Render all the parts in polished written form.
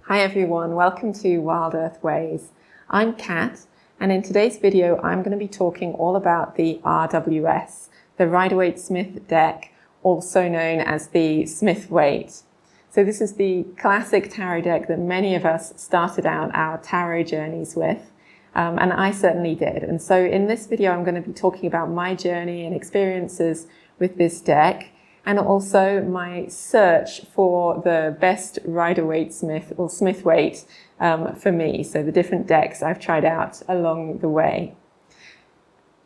Hi everyone, welcome to Wild Earth Ways. I'm Kat, and in today's video I'm going to be talking all about the RWS, the Rider-Waite-Smith deck, also known as the Smith-Waite. So this is the classic tarot deck that many of us started out our tarot journeys with, and I certainly did. And so in this video I'm going to be talking about my journey and experiences with this deck, and also my search for the best Rider-Waite-Smith or Smith-Waite for me. So the different decks I've tried out along the way.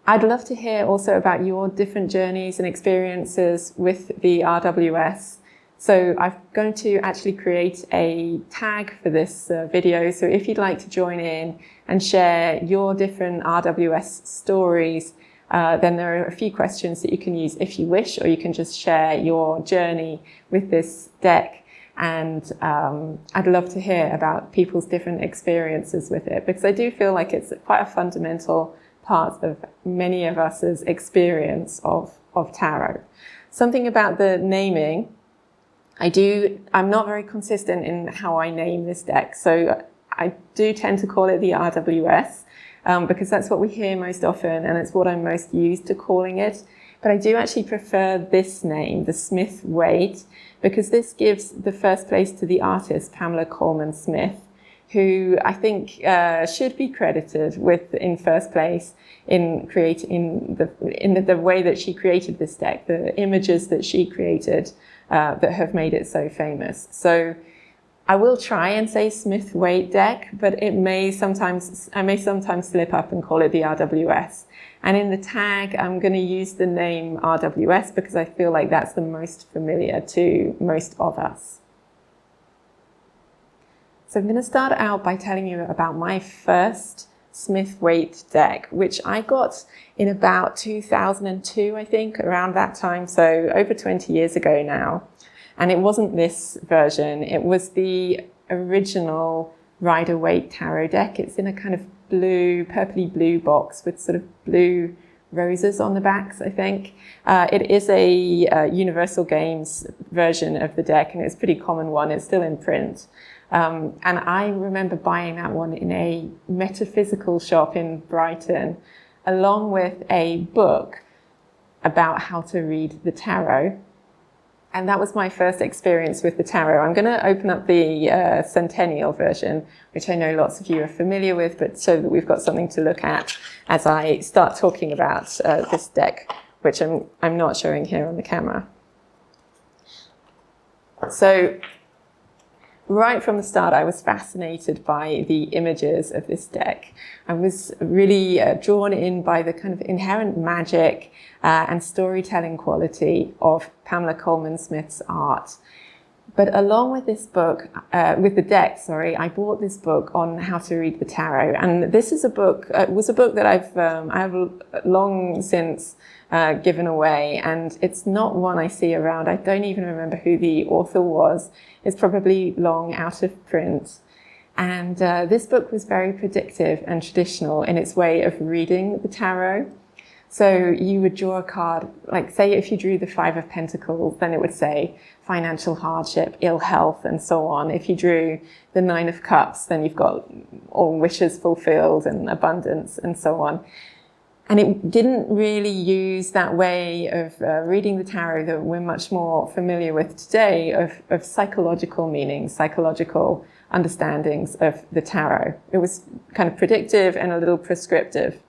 I'd love to hear also about your different journeys and experiences with the RWS. So I'm going to actually create a tag for this video. So if you'd like to join in and share your different RWS stories, then there are a few questions that you can use if you wish, or you can just share your journey with this deck. And I'd love to hear about people's different experiences with it, because I do feel like it's quite a fundamental part of many of us's experience of tarot. Something about the naming, I'm not very consistent in how I name this deck. So I do tend to call it the RWS. Because that's what we hear most often, and it's what I'm most used to calling it. But I do actually prefer this name, the Smith-Waite, because this gives the first place to the artist, Pamela Colman Smith, who I think should be credited with in first place in creating the way that she created this deck, the images that she created that have made it so famous. So I will try and say Smith-Waite deck, but I may sometimes slip up and call it the RWS. And in the tag, I'm going to use the name RWS because I feel like that's the most familiar to most of us. So I'm going to start out by telling you about my first Smith-Waite deck, which I got in about 2002, I think, around that time. So over 20 years ago now. And it wasn't this version, it was the original Rider-Waite tarot deck. It's in a kind of blue, purpley blue box with sort of blue roses on the backs, I think. It is a Universal Games version of the deck, and it's a pretty common one. It's still in print. And I remember buying that one in a metaphysical shop in Brighton, along with a book about how to read the tarot. And that was my first experience with the tarot. I'm going to open up the Centennial version, which I know lots of you are familiar with, but so that we've got something to look at as I start talking about this deck, which I'm not showing here on the camera. So right from the start, I was fascinated by the images of this deck. I was really drawn in by the kind of inherent magic and storytelling quality of Pamela Colman Smith's art. But along with this book, with the deck, I bought this book on how to read the tarot. And this is a book, was a book that I have long since given away, and it's not one I see around. I don't even remember who the author was. It's probably long out of print. And this book was very predictive and traditional in its way of reading the tarot. So you would draw a card, like say if you drew the 5 of Pentacles, then it would say financial hardship, ill health, and so on. If you drew the 9 of Cups, then you've got all wishes fulfilled and abundance and so on. And it didn't really use that way of reading the tarot that we're much more familiar with today of psychological meanings, psychological understandings of the tarot. It was kind of predictive and a little prescriptive.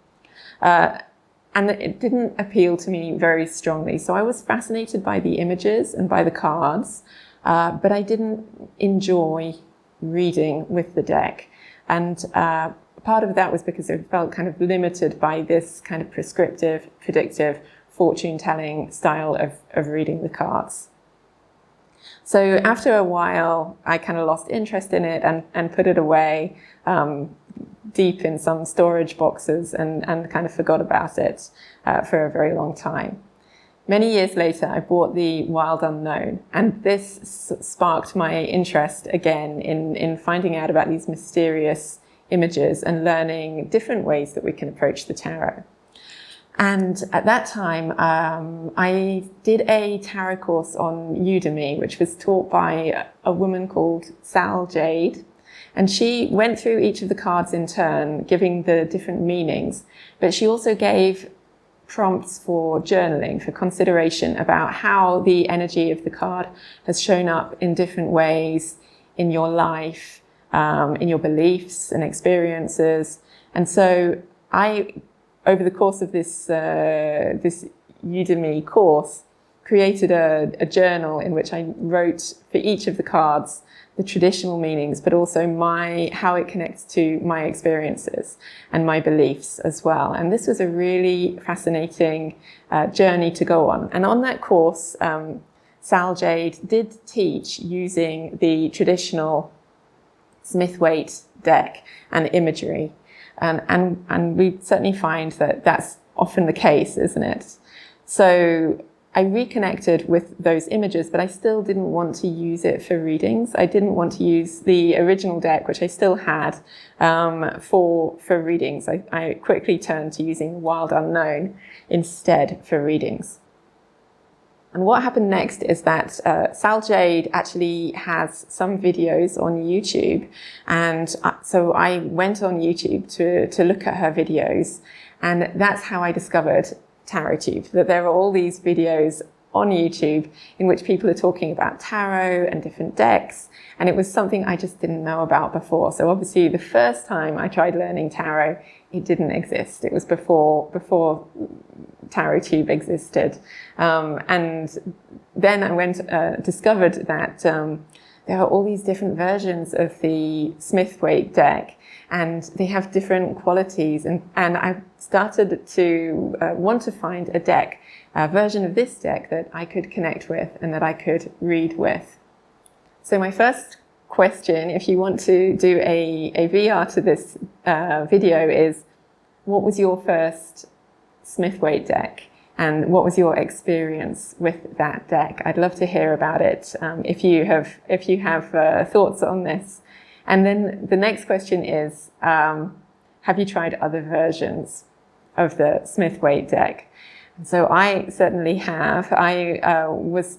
And it didn't appeal to me very strongly. So I was fascinated by the images and by the cards, but I didn't enjoy reading with the deck. And part of that was because it felt kind of limited by this kind of prescriptive, predictive, fortune-telling style of reading the cards. So after a while, I kind of lost interest in it and put it away deep in some storage boxes and kind of forgot about it for a very long time. Many years later, I bought the Wild Unknown, and this sparked my interest again in finding out about these mysterious images and learning different ways that we can approach the tarot. And at that time, I did a tarot course on Udemy, which was taught by a woman called Sal Jade. And she went through each of the cards in turn, giving the different meanings, but she also gave prompts for journaling, for consideration about how the energy of the card has shown up in different ways in your life, in your beliefs and experiences. And so I, over the course of this Udemy course, created a journal in which I wrote for each of the cards the traditional meanings, but also how it connects to my experiences and my beliefs as well. And this was a really fascinating journey to go on. And on that course, Sal Jade did teach using the traditional Smith-Waite deck and imagery. And we certainly find that that's often the case, isn't it? So I reconnected with those images, but I still didn't want to use it for readings. I didn't want to use the original deck, which I still had, for readings. I quickly turned to using Wild Unknown instead for readings. And what happened next is that Sal Jade actually has some videos on YouTube. And so I went on YouTube to look at her videos. And that's how I discovered TarotTube, that there are all these videos on YouTube in which people are talking about tarot and different decks. And it was something I just didn't know about before. So obviously the first time I tried learning tarot, it didn't exist. It was before TarotTube existed. And then I discovered that there are all these different versions of the Smith-Waite deck, and they have different qualities. And I started to want to find a version of this deck that I could connect with and that I could read with. So my first question, if you want to do a VR to this video, is what was your first Smith-Waite deck? And what was your experience with that deck? I'd love to hear about it if you have thoughts on this. And then the next question is, have you tried other versions of the Smith-Waite deck? And so I certainly have. I was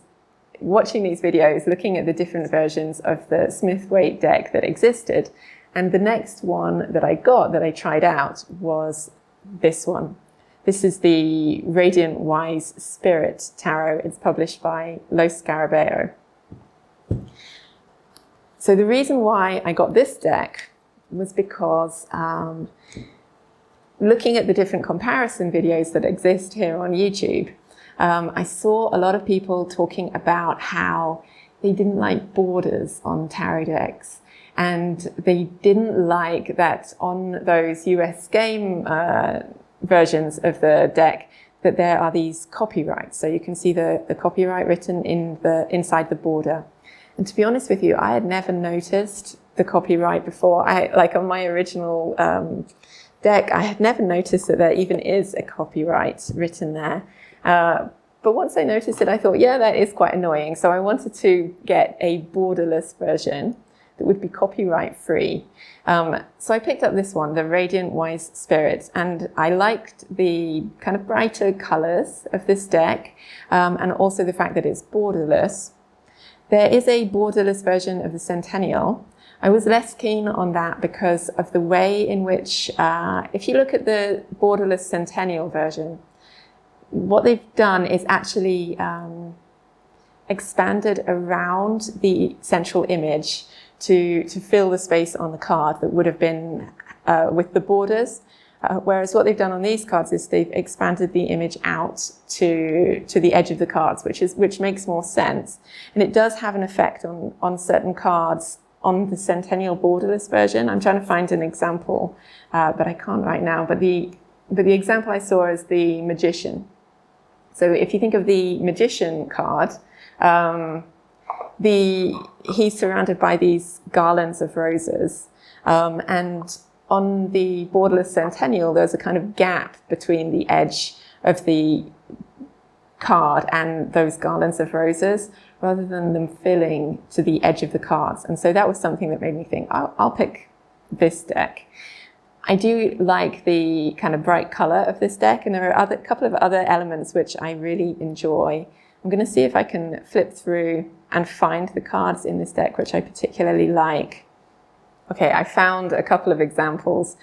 watching these videos, looking at the different versions of the Smith-Waite deck that existed. And the next one that I tried out was this one. This is the Radiant Wise Spirit Tarot. It's published by Lo Scarabeo. So the reason why I got this deck was because looking at the different comparison videos that exist here on YouTube, I saw a lot of people talking about how they didn't like borders on tarot decks. And they didn't like that on those US game versions of the deck that there are these copyrights. So you can see the copyright written inside the border. And to be honest with you, I had never noticed the copyright before. Like on my original deck, I had never noticed that there even is a copyright written there. But once I noticed it, I thought, yeah, that is quite annoying. So I wanted to get a borderless version that would be copyright free. So I picked up this one, the Radiant Wise Spirit, and I liked the kind of brighter colors of this deck, and also the fact that it's borderless. There is a borderless version of the Centennial. I was less keen on that because of the way in which, if you look at the borderless Centennial version, what they've done is actually expanded around the central image to fill the space on the card that would have been with the borders. Whereas what they've done on these cards is they've expanded the image out to the edge of the cards, which makes more sense. And it does have an effect on certain cards on the Centennial borderless version. I'm trying to find an example, but I can't right now. But the example I saw is the Magician. So if you think of the Magician card, he's surrounded by these garlands of roses, and on the borderless Centennial, there's a kind of gap between the edge of the card and those garlands of roses, rather than them filling to the edge of the cards. And so that was something that made me think, I'll pick this deck. I do like the kind of bright color of this deck, and there are a couple of other elements which I really enjoy. I'm going to see if I can flip through and find the cards in this deck which I particularly like. Okay, I found a couple of examples.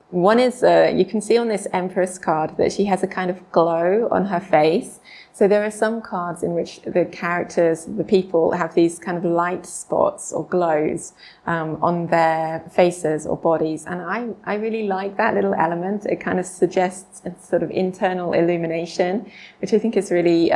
One is, you can see on this Empress card that she has a kind of glow on her face. So there are some cards in which the characters, the people, have these kind of light spots or glows on their faces or bodies. And I really like that little element. It kind of suggests a sort of internal illumination, which I think is really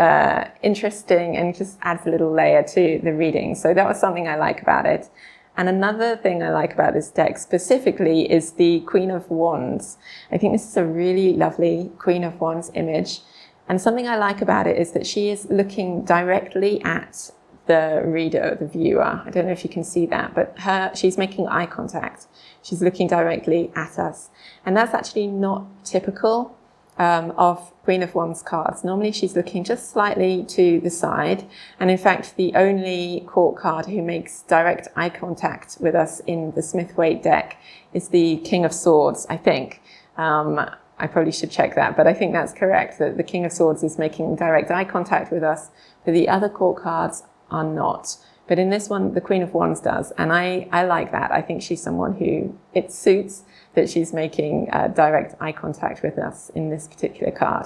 interesting and just adds a little layer to the reading. So that was something I like about it. And another thing I like about this deck specifically is the Queen of Wands. I think this is a really lovely Queen of Wands image. And something I like about it is that she is looking directly at the reader, the viewer. I don't know if you can see that, but she's making eye contact. She's looking directly at us. And that's actually not typical of Queen of Wands cards. Normally she's looking just slightly to the side. And in fact, the only court card who makes direct eye contact with us in the Smith-Waite deck is the King of Swords, I think. I probably should check that, but I think that's correct, that the King of Swords is making direct eye contact with us, but the other court cards are not. But in this one, the Queen of Wands does, and I like that. I think she's someone who it suits that she's making direct eye contact with us in this particular card.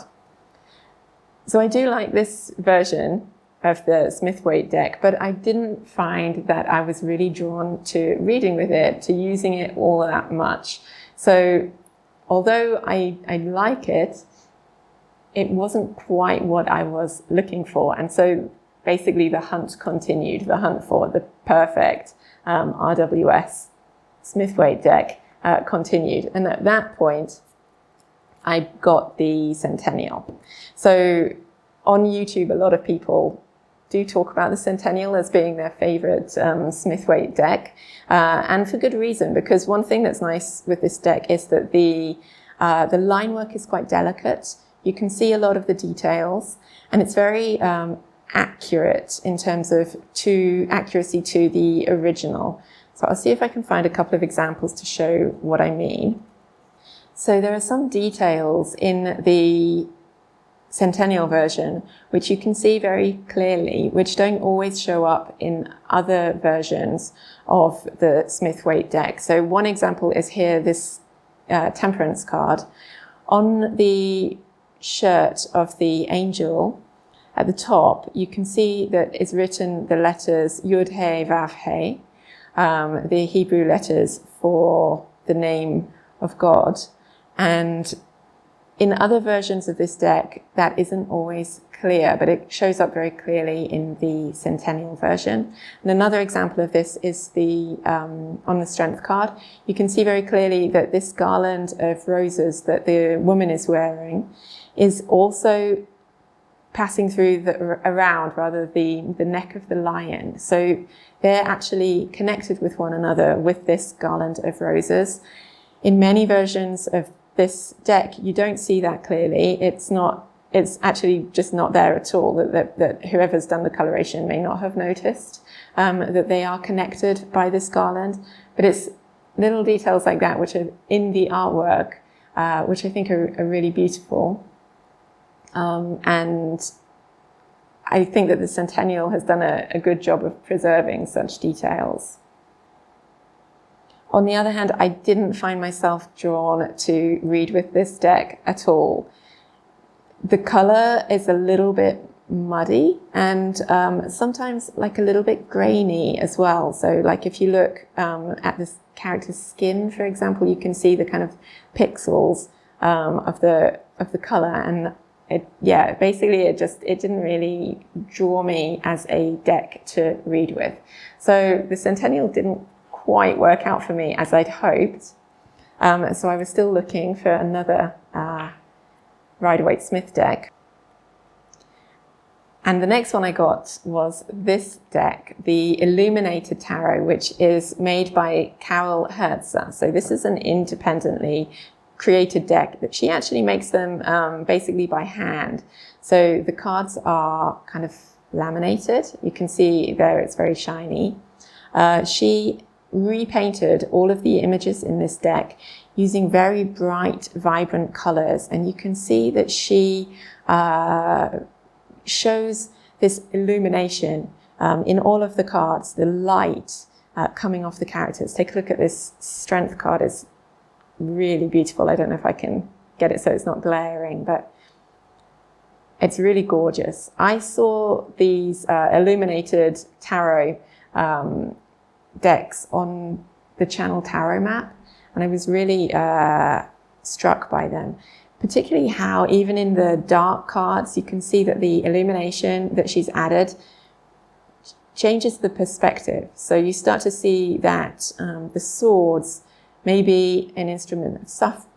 So I do like this version of the Smith-Waite deck, but I didn't find that I was really drawn to reading with it, to using it all that much. So although I like it, it wasn't quite what I was looking for. And so basically the hunt continued, the hunt for the perfect RWS Smith-Waite deck continued. And at that point, I got the Centennial. So on YouTube, a lot of people do talk about the Centennial as being their favorite Smith-Waite deck, and for good reason, because one thing that's nice with this deck is that the line work is quite delicate. You can see a lot of the details, and it's very accurate in terms of accuracy to the original. So I'll see if I can find a couple of examples to show what I mean. So there are some details in the Centennial version, which you can see very clearly, which don't always show up in other versions of the Smith-Waite deck. So one example is here, this Temperance card. On the shirt of the angel at the top, you can see that is written the letters Yud He Vav He, the Hebrew letters for the name of God. And in other versions of this deck, that isn't always clear, but it shows up very clearly in the Centennial version. And another example of this is on the Strength card. You can see very clearly that this garland of roses that the woman is wearing is also passing through around the neck of the lion. So they're actually connected with one another with this garland of roses. In many versions of this deck, you don't see that clearly. It's actually just not there at all, that whoever's done the coloration may not have noticed that they are connected by this garland. But it's little details like that which are in the artwork, which I think are really beautiful. And I think that the Centennial has done a good job of preserving such details. On the other hand, I didn't find myself drawn to read with this deck at all. The color is a little bit muddy and sometimes like a little bit grainy as well. So like if you look at this character's skin, for example, you can see the kind of pixels of the color, and it didn't really draw me as a deck to read with. So the Centennial didn't quite work out for me as I'd hoped. So I was still looking for another Rider-Waite-Smith deck. And the next one I got was this deck, the Illuminated Tarot, which is made by Carol Herzer. So this is an independently created deck that she actually makes them basically by hand. So the cards are kind of laminated. You can see there it's very shiny. She repainted all of the images in this deck using very bright, vibrant colors. And you can see that she shows this illumination in all of the cards, the light coming off the characters. Take a look at this strength card. It's really beautiful. I don't know if I can get it so it's not glaring, but it's really gorgeous. I saw these Illuminated tarot decks on the Channel Tarot map, and I was really struck by them. Particularly how even in the dark cards, you can see that the illumination that she's added changes the perspective. So you start to see that the swords may be an instrument of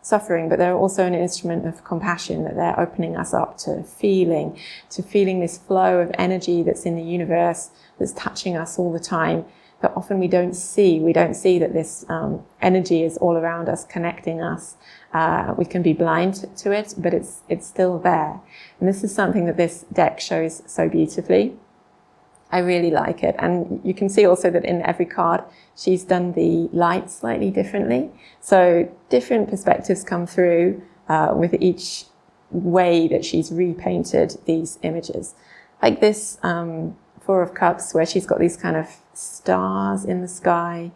suffering, but they're also an instrument of compassion, that they're opening us up to feeling this flow of energy that's in the universe, that's touching us all the time, that often we don't see. We don't see that this energy is all around us, connecting us. We can be blind to it, but it's still there. And this is something that this deck shows so beautifully. I really like it. And you can see also that in every card, she's done the light slightly differently. So different perspectives come through with each way that she's repainted these images. Like this Four of Cups, where she's got these kind of stars in the sky,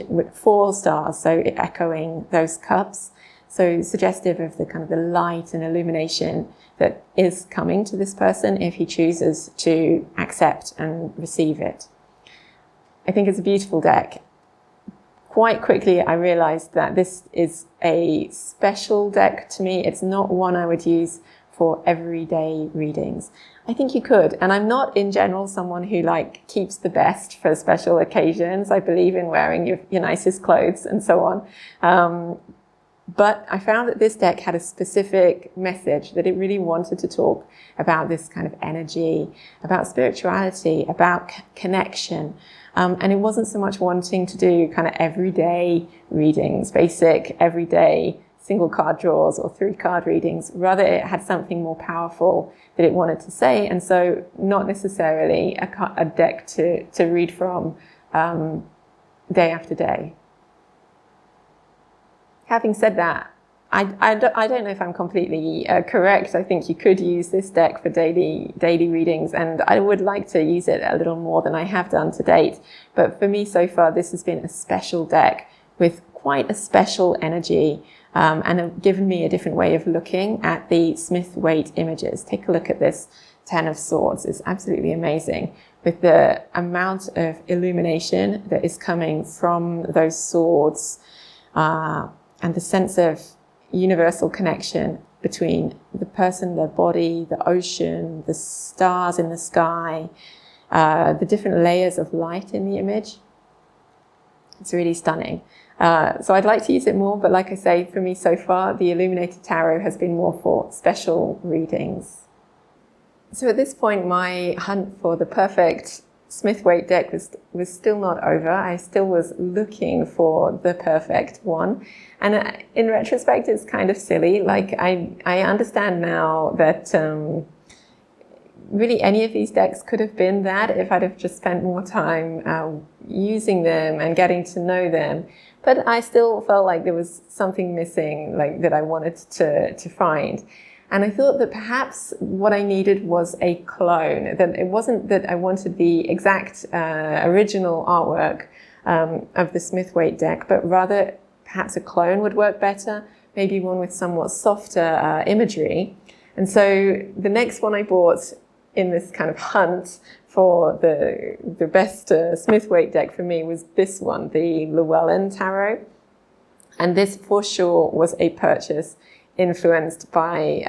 with 4 stars, so echoing those cups. So suggestive of the kind of the light and illumination that is coming to this person if he chooses to accept and receive it. I think it's a beautiful deck. Quite quickly, I realized that this is a special deck to me. It's not one I would use for everyday readings. I think you could, and I'm not in general someone who keeps the best for special occasions. I believe in wearing your nicest clothes and so on. But I found that this deck had a specific message, that it really wanted to talk about this kind of energy, about spirituality, about connection. And it wasn't so much wanting to do kind of everyday readings, basic everyday single card draws or 3 card readings. Rather, it had something more powerful that it wanted to say. And so not necessarily a deck to read from day after day. Having said that, I don't know if I'm completely correct. I think you could use this deck for daily readings, and I would like to use it a little more than I have done to date. But for me so far, this has been a special deck with quite a special energy, and given me a different way of looking at the Smith-Waite images. Take a look at this 10 of Swords. It's absolutely amazing, with the amount of illumination that is coming from those swords, and the sense of universal connection between the person, their body, the ocean, the stars in the sky, the different layers of light in the image. It's really stunning. So I'd like to use it more, but like I say, for me so far, the Illuminated Tarot has been more for special readings. So at this point, my hunt for the perfect Smith-Waite deck was still not over. I still was looking for the perfect one. And in retrospect, it's kind of silly. I understand now that really any of these decks could have been that if I'd have just spent more time using them and getting to know them. But I still felt like there was something missing, that I wanted to find. And I thought that perhaps what I needed was a clone, that it wasn't that I wanted the exact original artwork of the Smith-Waite deck, but rather perhaps a clone would work better, maybe one with somewhat softer imagery. And so the next one I bought in this kind of hunt for the best Smith-Waite deck for me was this one, the Llewellyn Tarot. And this for sure was a purchase influenced by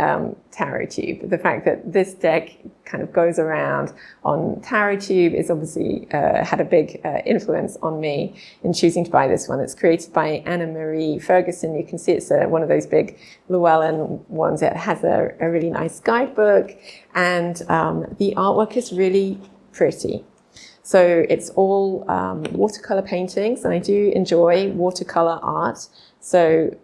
TarotTube. The fact that this deck kind of goes around on TarotTube is obviously had a big influence on me in choosing to buy this one. It's created by Anna Marie Ferguson. You can see it's one of those big Llewellyn ones. It has a really nice guidebook, and the artwork is really pretty. So it's all watercolor paintings, and I do enjoy watercolor art. So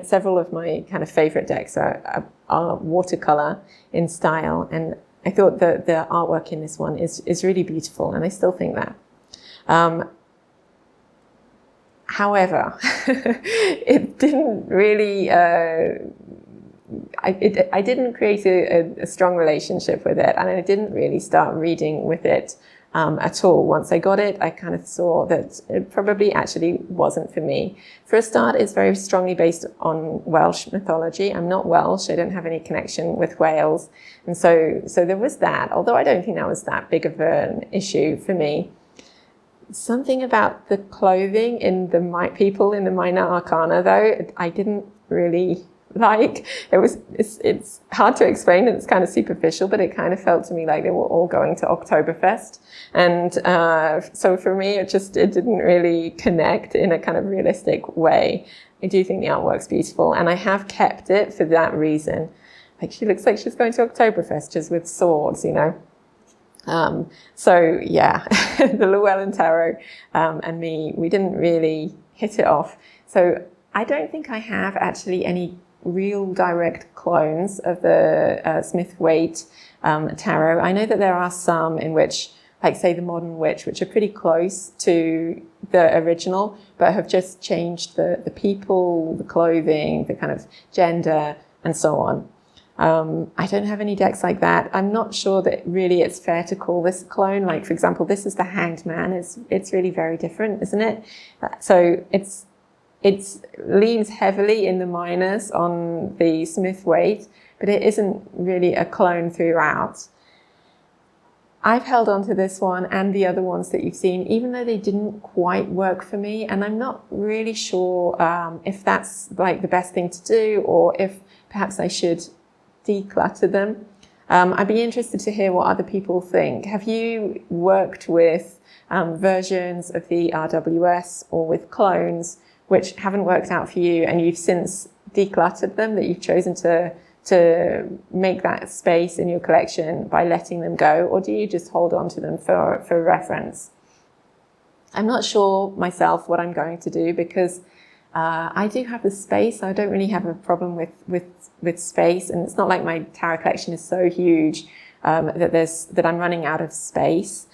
several of my kind of favorite decks are watercolor in style, and I thought that the artwork in this one is really beautiful, and I still think that. However, it didn't really, I didn't create a strong relationship with it, and I didn't really start reading with it at all. Once I got it, I kind of saw that it probably actually wasn't for me. For a start, it's very strongly based on Welsh mythology. I'm not Welsh. I don't have any connection with Wales. And so there was that, although I don't think that was that big of an issue for me. Something about the clothing in the people in the Minor Arcana, though, I didn't really like. It's hard to explain, and it's kind of superficial, but it kind of felt to me like they were all going to Oktoberfest. And so for me, it didn't really connect in a kind of realistic way. I do think the artwork's beautiful, and I have kept it for that reason. Like, she looks like she's going to Oktoberfest, just with swords, you know. So yeah, the Llewellyn Tarot and me, we didn't really hit it off. So I don't think I have actually any real direct clones of the Smith-Waite tarot. I know that there are some in which, like say the Modern Witch, which are pretty close to the original, but have just changed the people, the clothing, the kind of gender, and so on. I don't have any decks like that. I'm not sure that really it's fair to call this a clone. Like, for example, this is the Hanged Man. It's really very different, isn't it? So it leans heavily in the minors on the Smith-Waite, but it isn't really a clone throughout. I've held on to this one and the other ones that you've seen, even though they didn't quite work for me. And I'm not really sure if that's like the best thing to do, or if perhaps I should declutter them. I'd be interested to hear what other people think. Have you worked with versions of the RWS or with clones which haven't worked out for you, and you've since decluttered them, that you've chosen to make that space in your collection by letting them go, or do you just hold on to them for reference? I'm not sure myself what I'm going to do, because I do have the space. I don't really have a problem with space, and it's not like my tarot collection is so huge that I'm running out of space.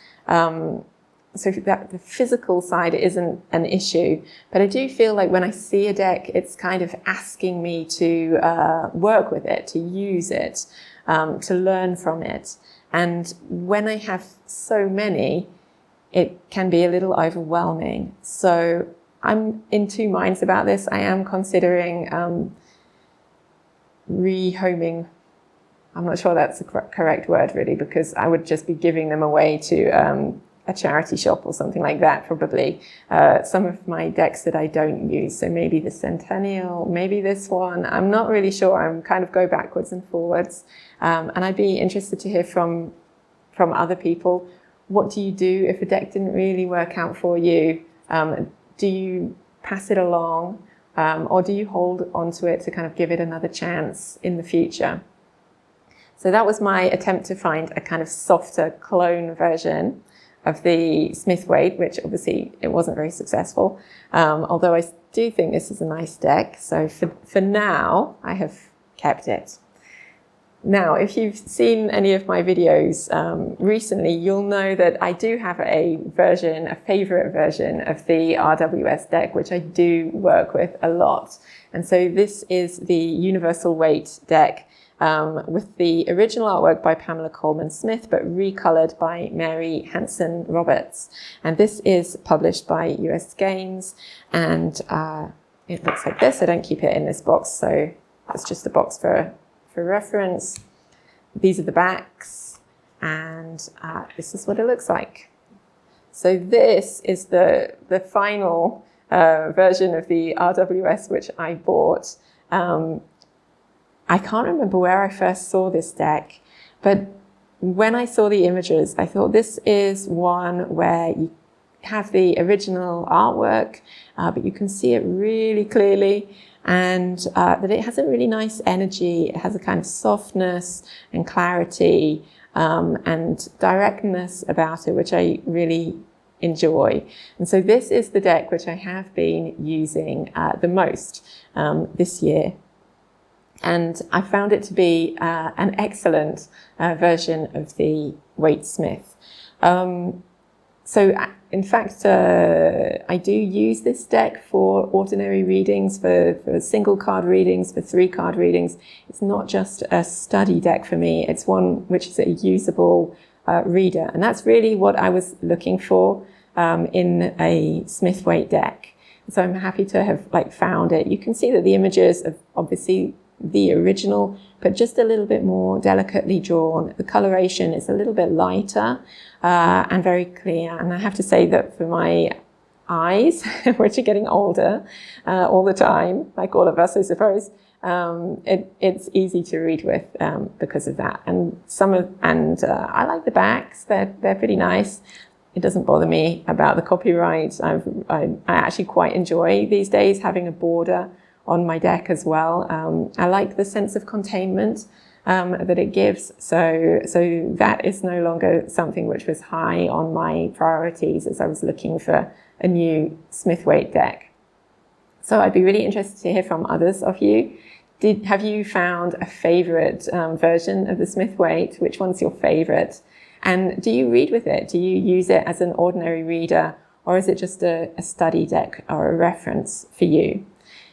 So that the physical side isn't an issue, but I do feel like when I see a deck, it's kind of asking me to work with it, to use it, to learn from it. And when I have so many, it can be a little overwhelming. So I'm in two minds about this. I am considering rehoming. I'm not sure that's the correct word, really, because I would just be giving them away to a charity shop or something like that, probably. Some of my decks that I don't use, so maybe the Centennial, maybe this one. I'm not really sure. I'm kind of go backwards and forwards. And I'd be interested to hear from other people. What do you do if a deck didn't really work out for you? Do you pass it along, or do you hold onto it to kind of give it another chance in the future? So that was my attempt to find a kind of softer clone version of the Smith-Waite, which obviously it wasn't very successful, although I do think this is a nice deck. So for now, I have kept it. Now, if you've seen any of my videos recently, you'll know that I do have a favorite version of the RWS deck, which I do work with a lot. And so this is the Universal Weight deck with the original artwork by Pamela Coleman Smith, but recolored by Mary Hanson Roberts. And this is published by US Games, and it looks like this. I don't keep it in this box, so it's just a box for reference. These are the backs, and this is what it looks like. So this is the final version of the RWS, which I bought. I can't remember where I first saw this deck, but when I saw the images, I thought this is one where you have the original artwork, but you can see it really clearly, and that it has a really nice energy. It has a kind of softness and clarity and directness about it, which I really enjoy. And so this is the deck which I have been using the most this year. And I found it to be an excellent version of the Waite Smith. So in fact, I do use this deck for ordinary readings, for single card readings, for 3-card readings. It's not just a study deck for me. It's one which is a usable reader. And that's really what I was looking for in a Smith-Waite deck. So I'm happy to have found it. You can see that the images are obviously the original, but just a little bit more delicately drawn. The coloration is a little bit lighter and very clear. And I have to say that for my eyes, which are getting older all the time, like all of us, I suppose, it's easy to read with because of that. And I like the backs; they're pretty nice. It doesn't bother me about the copyright. I actually quite enjoy these days having a border on my deck as well. I like the sense of containment that it gives. So that is no longer something which was high on my priorities as I was looking for a new Smith-Waite deck. So I'd be really interested to hear from others of you. Have you found a favorite version of the Smith-Waite? Which one's your favorite? And do you read with it? Do you use it as an ordinary reader, or is it just a study deck or a reference for you?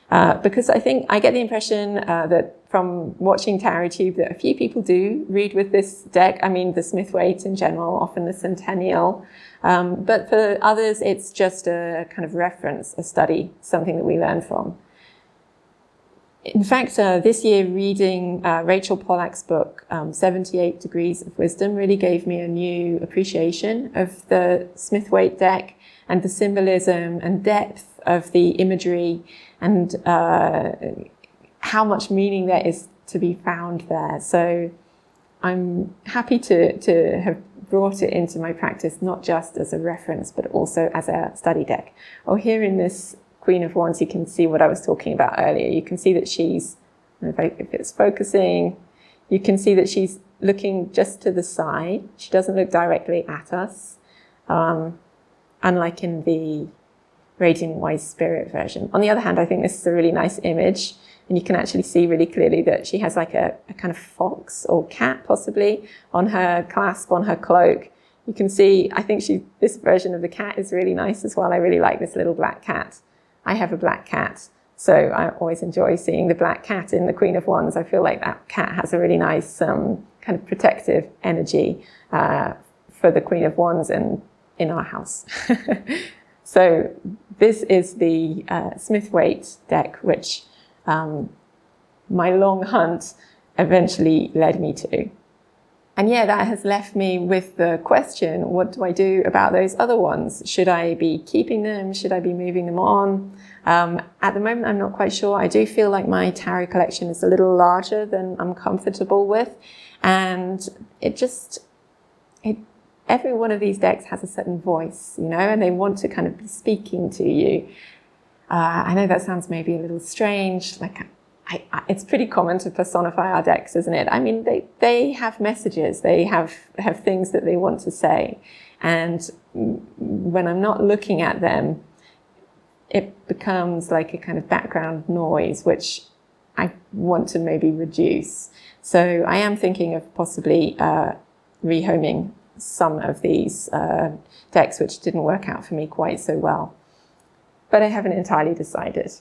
Because I think I get the impression that from watching TarotTube that a few people do read with this deck. I mean, the Smith-Waite in general, often the Centennial. But for others, it's just a kind of reference, a study, something that we learn from. In fact, this year reading Rachel Pollack's book, 78 Degrees of Wisdom, really gave me a new appreciation of the Smith-Waite deck and the symbolism and depth of the imagery and how much meaning there is to be found there. So I'm happy to have brought it into my practice, not just as a reference, but also as a study deck. Oh, here in this Queen of Wands, you can see what I was talking about earlier. You can see that she's, if it's focusing, you can see that she's looking just to the side. She doesn't look directly at us, unlike in the Radiant Wise Spirit version. On the other hand, I think this is a really nice image, and you can actually see really clearly that she has like a kind of fox or cat possibly on her clasp, on her cloak. You can see, I think this version of the cat is really nice as well. I really like this little black cat. I have a black cat, so I always enjoy seeing the black cat in the Queen of Wands. I feel like that cat has a really nice kind of protective energy for the Queen of Wands and in our house. So this is the Smith-Waite deck, which my long hunt eventually led me to. And yeah, that has left me with the question, what do I do about those other ones? Should I be keeping them? Should I be moving them on? At the moment, I'm not quite sure. I do feel like my tarot collection is a little larger than I'm comfortable with. And every one of these decks has a certain voice, and they want to kind of be speaking to you. I know that sounds maybe a little strange, it's pretty common to personify our decks, isn't it? I mean, they have messages, they have things that they want to say. And when I'm not looking at them, it becomes like a kind of background noise, which I want to maybe reduce. So I am thinking of possibly rehoming some of these decks, which didn't work out for me quite so well. But I haven't entirely decided.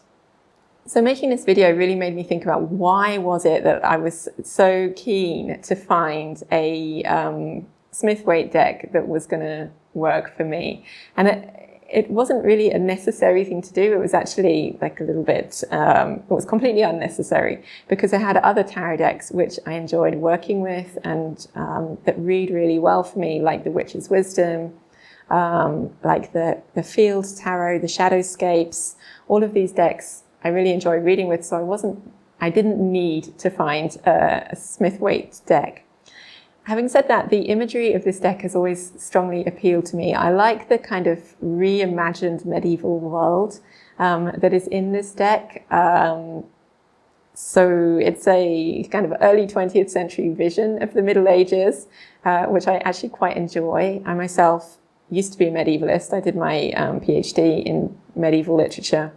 So making this video really made me think about why was it that I was so keen to find a Smith-Waite deck that was going to work for me. And it wasn't really a necessary thing to do. It was actually like a little bit, it was completely unnecessary because I had other tarot decks which I enjoyed working with and that read really well for me, like the Witch's Wisdom, like the Field Tarot, the Shadowscapes, all of these decks I really enjoy reading with, so I didn't need to find a Smith-Waite deck. Having said that, the imagery of this deck has always strongly appealed to me. I like the kind of reimagined medieval world that is in this deck. So it's a kind of early 20th century vision of the Middle Ages, which I actually quite enjoy. I myself used to be a medievalist. I did my PhD in medieval literature.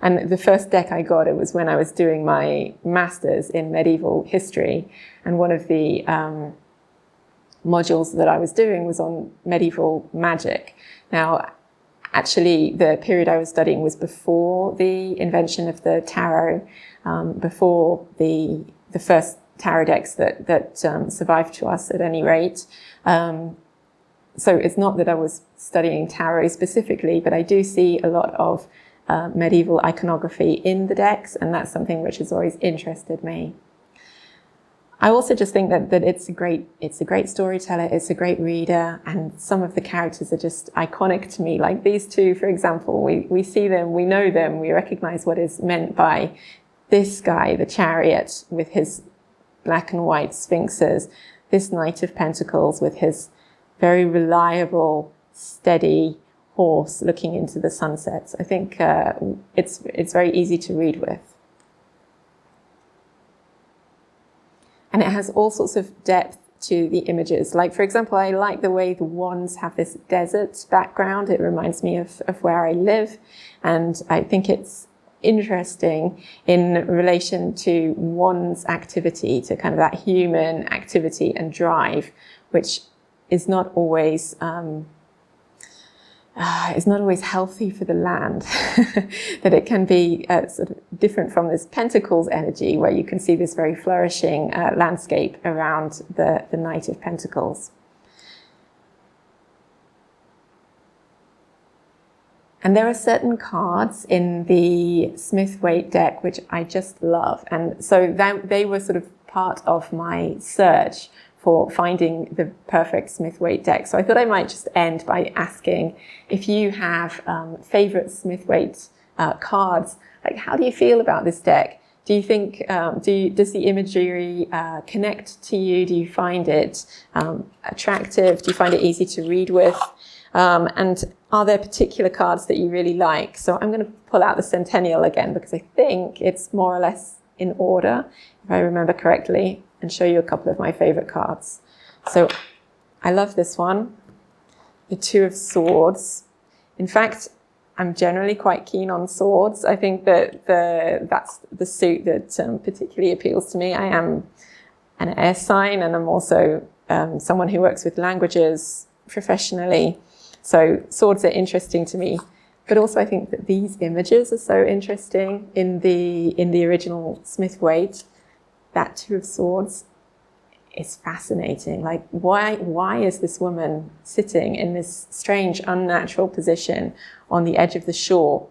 And the first deck I got, it was when I was doing my master's in medieval history. And one of the modules that I was doing was on medieval magic. Now, actually, the period I was studying was before the invention of the tarot, before the first tarot decks that survived to us at any rate. So it's not that I was studying tarot specifically, but I do see a lot of medieval iconography in the decks, and that's something which has always interested me. I also just think that it's a great storyteller, it's a great reader, and some of the characters are just iconic to me. Like these two, for example, we see them, we know them, we recognize what is meant by this guy, the Chariot, with his black and white sphinxes, this Knight of Pentacles with his very reliable, steady horse looking into the sunsets. I think it's very easy to read with. And it has all sorts of depth to the images. Like, for example, I like the way the wands have this desert background. It reminds me of where I live. And I think it's interesting in relation to one's activity, to kind of that human activity and drive, which is not always healthy for the land. That it can be sort of different from this Pentacles energy, where you can see this very flourishing landscape around the Knight of Pentacles. And there are certain cards in the Smith-Waite deck which I just love. And so they were sort of part of my search for finding the perfect Smith-Waite deck. So I thought I might just end by asking if you have favorite Smith-Waite cards. Like, how do you feel about this deck? Do you think, does the imagery connect to you? Do you find it attractive? Do you find it easy to read with? And are there particular cards that you really like? So I'm going to pull out the Centennial again, because I think it's more or less in order, if I remember correctly, and show you a couple of my favorite cards. So I love this one, the Two of Swords. In fact, I'm generally quite keen on swords. I think that that's the suit that particularly appeals to me. I am an air sign, and I'm also someone who works with languages professionally. So swords are interesting to me. But also I think that these images are so interesting in the original Smith-Waite. That Two of Swords is fascinating. Like, why is this woman sitting in this strange, unnatural position on the edge of the shore,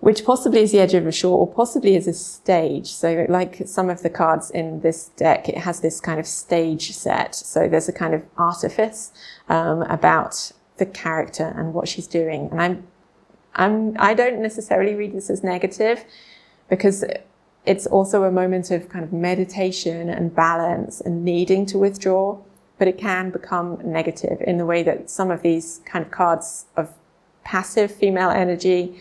which possibly is the edge of a shore, or possibly is a stage. So like some of the cards in this deck, it has this kind of stage set. So there's a kind of artifice about the character and what she's doing. And I don't necessarily read this as negative, because it's also a moment of kind of meditation and balance and needing to withdraw, but it can become negative in the way that some of these kind of cards of passive female energy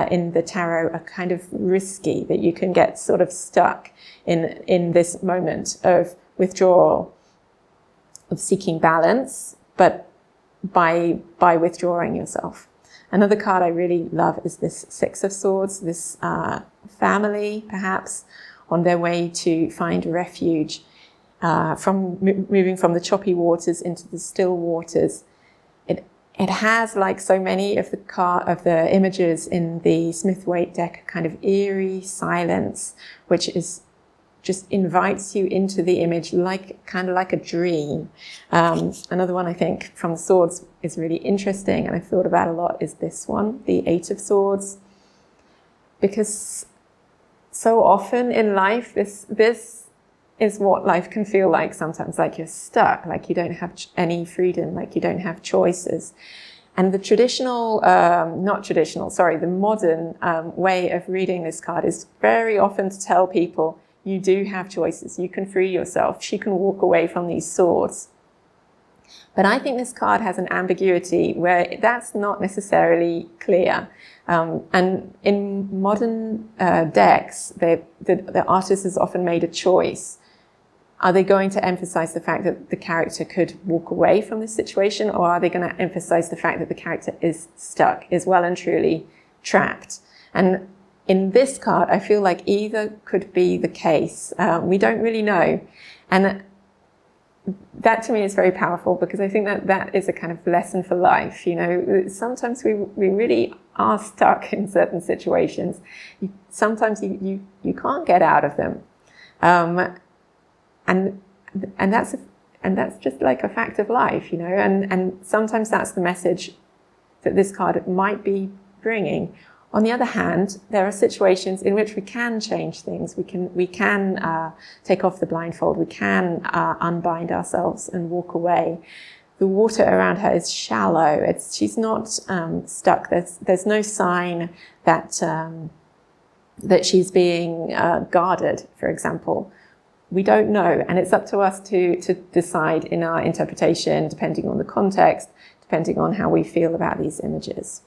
in the tarot are kind of risky, that you can get sort of stuck in this moment of withdrawal, of seeking balance, but by withdrawing yourself. Another card I really love is this Six of Swords, this family, perhaps, on their way to find refuge from moving from the choppy waters into the still waters. It has, like so many of the images in the Smith-Waite deck, a kind of eerie silence, which is just invites you into the image kind of like a dream. Another one I think from the swords is really interesting, and I've thought about a lot, is this one, the Eight of Swords. Because so often in life, this is what life can feel like sometimes, like you're stuck, like you don't have any freedom, like you don't have choices. And the the modern way of reading this card is very often to tell people, you do have choices. You can free yourself. She can walk away from these swords. But I think this card has an ambiguity where that's not necessarily clear. And in modern decks, the artist has often made a choice. Are they going to emphasize the fact that the character could walk away from this situation, or are they going to emphasize the fact that the character is stuck, is well and truly trapped? And in this card, I feel like either could be the case. We don't really know. And that to me is very powerful, because I think that is a kind of lesson for life. You know, sometimes we really are stuck in certain situations. Sometimes you can't get out of them. and that's just like a fact of life, you know. And sometimes that's the message that this card might be bringing. On the other hand, there are situations in which we can change things. We can take off the blindfold. We can unbind ourselves and walk away. The water around her is shallow. She's not stuck. There's no sign that she's being guarded, for example. We don't know, and it's up to us to decide in our interpretation, depending on the context, depending on how we feel about these images.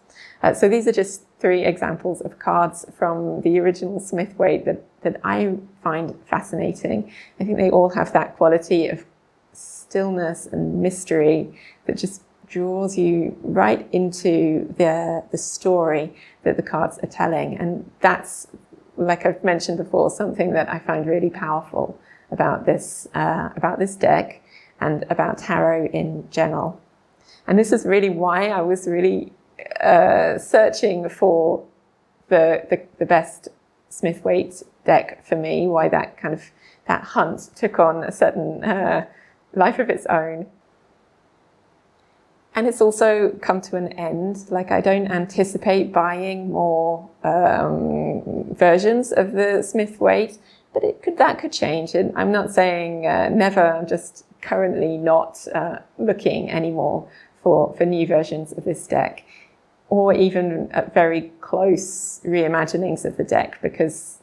So these are just 3 examples of cards from the original Smith-Waite that I find fascinating. I think they all have that quality of stillness and mystery that just draws you right into the story that the cards are telling. And that's, like I've mentioned before, something that I find really powerful about this deck and about tarot in general. And this is really why I was really searching for the best Smith-Waite deck for me, why that hunt took on a certain life of its own. And it's also come to an end. Like, I don't anticipate buying more versions of the Smith-Waite, but that could change. And I'm not saying never. I'm just currently not looking anymore for new versions of this deck, or even at very close reimaginings of the deck, because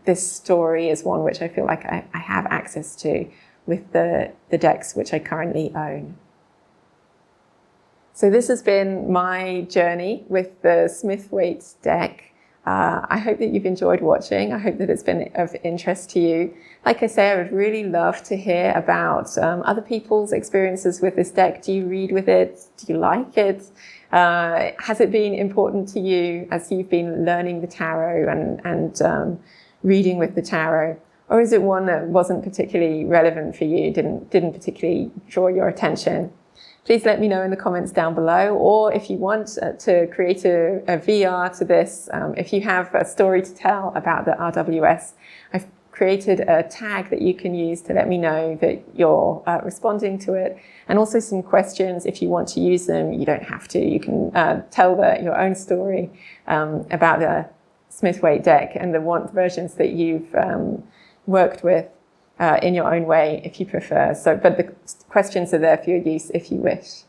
this story is one which I feel like I have access to with the decks which I currently own. So this has been my journey with the Smith-Waite deck. I hope that you've enjoyed watching. I hope that it's been of interest to you. Like I say, I would really love to hear about other people's experiences with this deck. Do you read with it? Do you like it? Has it been important to you as you've been learning the tarot and reading with the tarot? Or is it one that wasn't particularly relevant for you, didn't particularly draw your attention? Please let me know in the comments down below, or if you want to create a VR to this, if you have a story to tell about the RWS, I've created a tag that you can use to let me know that you're responding to it, and also some questions. If you want to use them, you don't have to. You can tell your own story about the Smith-Waite deck and the versions that you've worked with in your own way, if you prefer. But the questions are there for your use if you wish.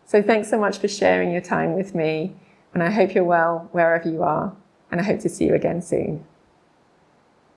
So thanks so much for sharing your time with me, and I hope you're well wherever you are, and I hope to see you again soon.